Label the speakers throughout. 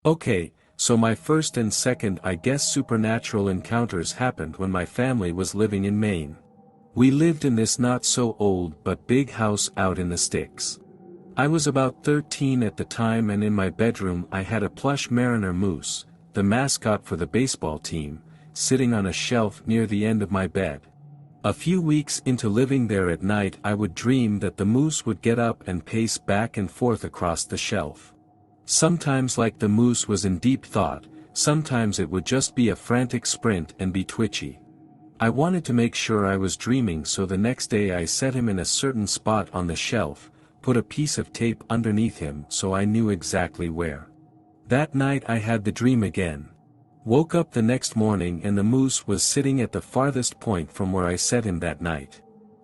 Speaker 1: Okay, so my first and second I guess supernatural encounters happened when my family was living in Maine. We lived in this not so old but big house out in the sticks. I was about 13 at the time, and in my bedroom I had a plush mariner moose, the mascot for the baseball team, sitting on a shelf near the end of my bed. A few weeks into living there at night I would dream that the moose would get up and pace back and forth across the shelf. Sometimes like the moose was in deep thought, sometimes it would just be a frantic sprint and be twitchy. I wanted to make sure I was dreaming, so the next day I set him in a certain spot on the shelf, put a piece of tape underneath him so I knew exactly where. That night I had the dream again. Woke up the next morning and the moose was sitting at the farthest point from where I set him that night.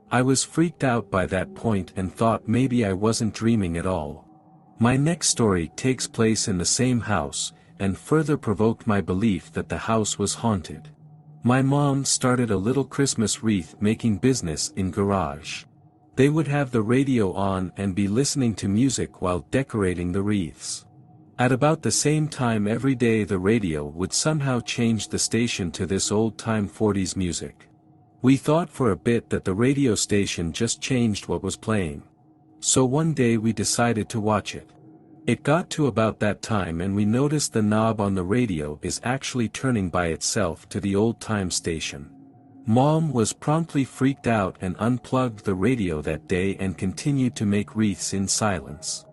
Speaker 1: I was freaked out by that point and thought maybe I wasn't dreaming at all. My next story takes place in the same house, and further provoked my belief that the house was haunted. My mom started a little Christmas wreath making business in garage. They would have the radio on and be listening to music while decorating the wreaths. At about the same time every day the radio would somehow change the station to this old-time 40s music. We thought for a bit that the radio station just changed what was playing. So one day we decided to watch it. It got to about that time and we noticed the knob on the radio is actually turning by itself to the old-time station. Mom was promptly freaked out and unplugged the radio that day and continued to make wreaths in silence.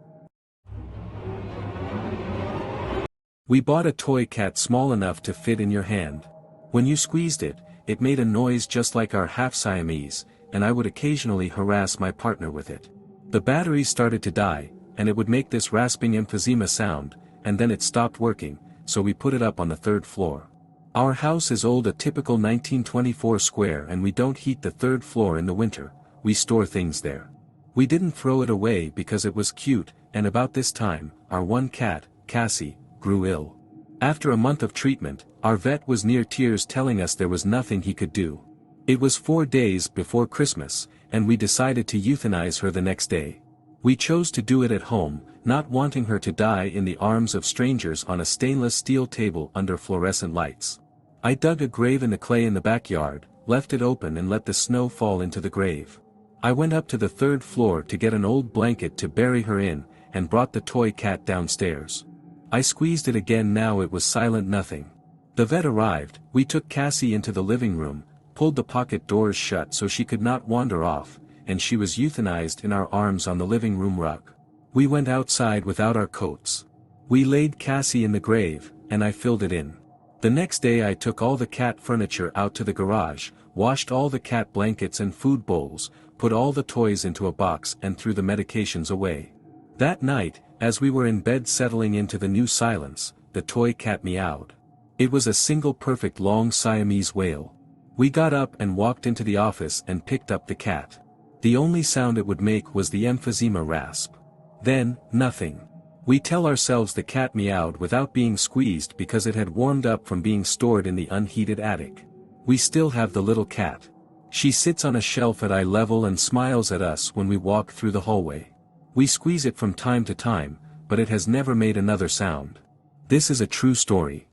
Speaker 1: We bought a toy cat small enough to fit in your hand. When you squeezed it, it made a noise just like our half-Siamese, and I would occasionally harass my partner with it. The battery started to die, and it would make this rasping emphysema sound, and then it stopped working, so we put it up on the third floor. Our house is old, a typical 1924 square, and we don't heat the third floor in the winter, we store things there. We didn't throw it away because it was cute, and about this time, our one cat, Cassie, grew ill. After a month of treatment, our vet was near tears telling us there was nothing he could do. It was 4 days before Christmas, and we decided to euthanize her the next day. We chose to do it at home, not wanting her to die in the arms of strangers on a stainless steel table under fluorescent lights. I dug a grave in the clay in the backyard, left it open and let the snow fall into the grave. I went up to the third floor to get an old blanket to bury her in, and brought the toy cat downstairs. I squeezed it again, now it was silent, nothing. The vet arrived, we took Cassie into the living room, pulled the pocket doors shut so she could not wander off, and she was euthanized in our arms on the living room rug. We went outside without our coats. We laid Cassie in the grave, and I filled it in. The next day I took all the cat furniture out to the garage, washed all the cat blankets and food bowls, put all the toys into a box and threw the medications away. That night, as we were in bed settling into the new silence, the toy cat meowed. It was a single perfect long Siamese wail. We got up and walked into the office and picked up the cat. The only sound it would make was the emphysema rasp. Then, nothing. We tell ourselves the cat meowed without being squeezed because it had warmed up from being stored in the unheated attic. We still have the little cat. She sits on a shelf at eye level and smiles at us when we walk through the hallway. We squeeze it from time to time, but it has never made another sound. This is a true story.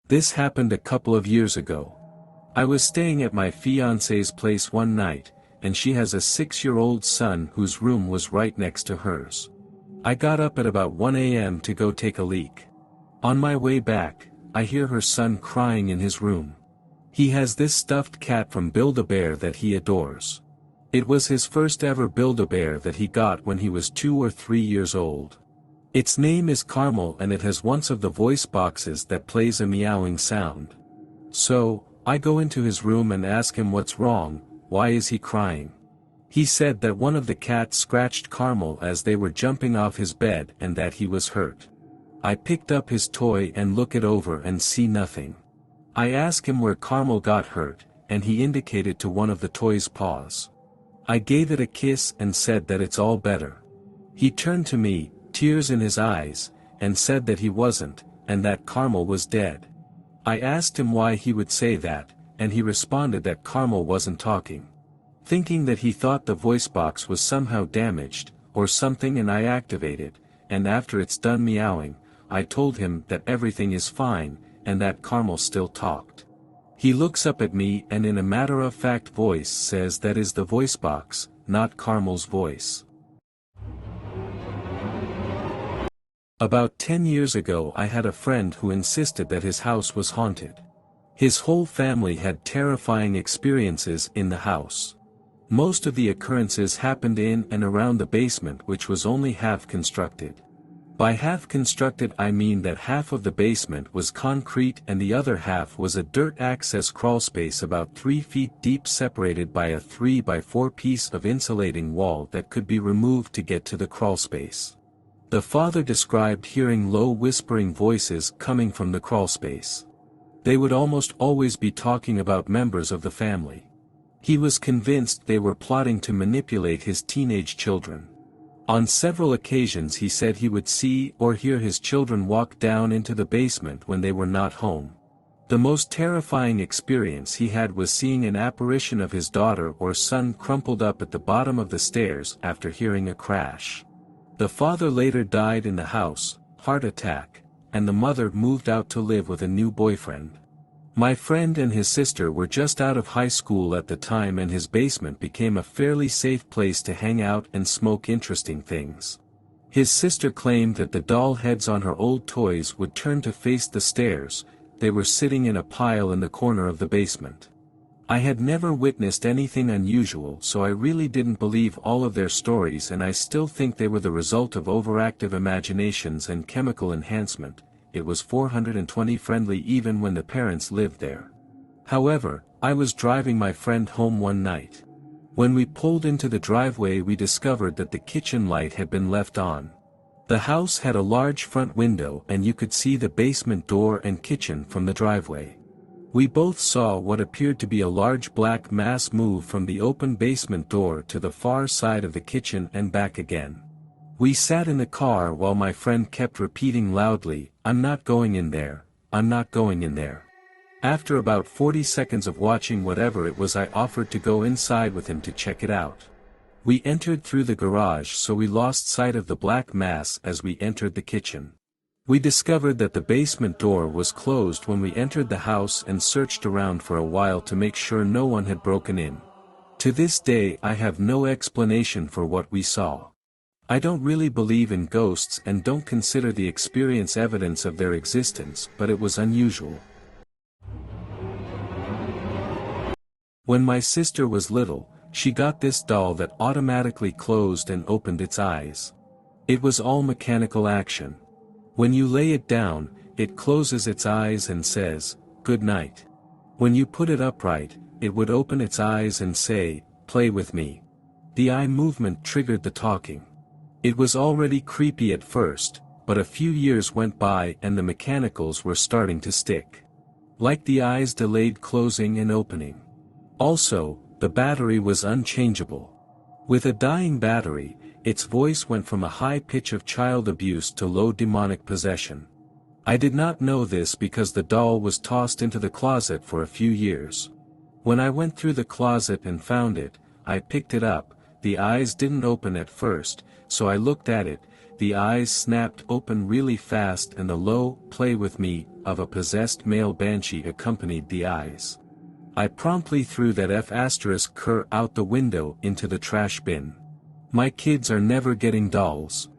Speaker 1: This happened a couple of years ago. I was staying at my fiancé's place one night, and she has a 6-year-old son whose room was right next to hers. I got up at about 1 a.m. to go take a leak. On my way back, I hear her son crying in his room. He has this stuffed cat from Build-A-Bear that he adores. It was his first ever Build-A-Bear that he got when he was 2 or 3 years old. Its name is Carmel and it has one of the voice boxes that plays a meowing sound. So, I go into his room and ask him what's wrong, why is he crying? He said that one of the cats scratched Carmel as they were jumping off his bed and that he was hurt. I picked up his toy and look it over and see nothing. I ask him where Carmel got hurt, and he indicated to one of the toy's paws. I gave it a kiss and said that it's all better. He turned to me, tears in his eyes, and said that he wasn't, and that Carmel was dead. I asked him why he would say that, and he responded that Carmel wasn't talking. Thinking that he thought the voice box was somehow damaged, or something, and I activated, and after it's done meowing, I told him that everything is fine, and that Carmel still talked. He looks up at me and in a matter-of-fact voice says that is the voice box, not Carmel's voice. About 10 years ago I had a friend who insisted that his house was haunted. His whole family had terrifying experiences in the house. Most of the occurrences happened in and around the basement, which was only half constructed. By half constructed I mean that half of the basement was concrete and the other half was a dirt access crawlspace about 3 feet deep, separated by a 3x4 piece of insulating wall that could be removed to get to the crawlspace. The father described hearing low whispering voices coming from the crawlspace. They would almost always be talking about members of the family. He was convinced they were plotting to manipulate his teenage children. On several occasions he said he would see or hear his children walk down into the basement when they were not home. The most terrifying experience he had was seeing an apparition of his daughter or son crumpled up at the bottom of the stairs after hearing a crash. The father later died in the house, heart attack, and the mother moved out to live with a new boyfriend. My friend and his sister were just out of high school at the time, and his basement became a fairly safe place to hang out and smoke interesting things. His sister claimed that the doll heads on her old toys would turn to face the stairs. They were sitting in a pile in the corner of the basement. I had never witnessed anything unusual, so I really didn't believe all of their stories, and I still think they were the result of overactive imaginations and chemical enhancement. It was 420 friendly even when the parents lived there. However, I was driving my friend home one night. When we pulled into the driveway we discovered that the kitchen light had been left on. The house had a large front window and you could see the basement door and kitchen from the driveway. We both saw what appeared to be a large black mass move from the open basement door to the far side of the kitchen and back again. We sat in the car while my friend kept repeating loudly, "I'm not going in there, I'm not going in there." After about 40 seconds of watching whatever it was, I offered to go inside with him to check it out. We entered through the garage, so we lost sight of the black mass as we entered the kitchen. We discovered that the basement door was closed when we entered the house and searched around for a while to make sure no one had broken in. To this day I have no explanation for what we saw. I don't really believe in ghosts and don't consider the experience evidence of their existence, but it was unusual. When my sister was little, she got this doll that automatically closed and opened its eyes. It was all mechanical action. When you lay it down, it closes its eyes and says, "Good night." When you put it upright, it would open its eyes and say, "Play with me." The eye movement triggered the talking. It was already creepy at first, but a few years went by and the mechanicals were starting to stick. Like the eyes delayed closing and opening. Also, the battery was unchangeable. With a dying battery, its voice went from a high pitch of child abuse to low demonic possession. I did not know this because the doll was tossed into the closet for a few years. When I went through the closet and found it, I picked it up. The eyes didn't open at first, so I looked at it. The eyes snapped open really fast and the low "play with me" of a possessed male banshee accompanied the eyes. I promptly threw that F*** out the window into the trash bin. My kids are never getting dolls.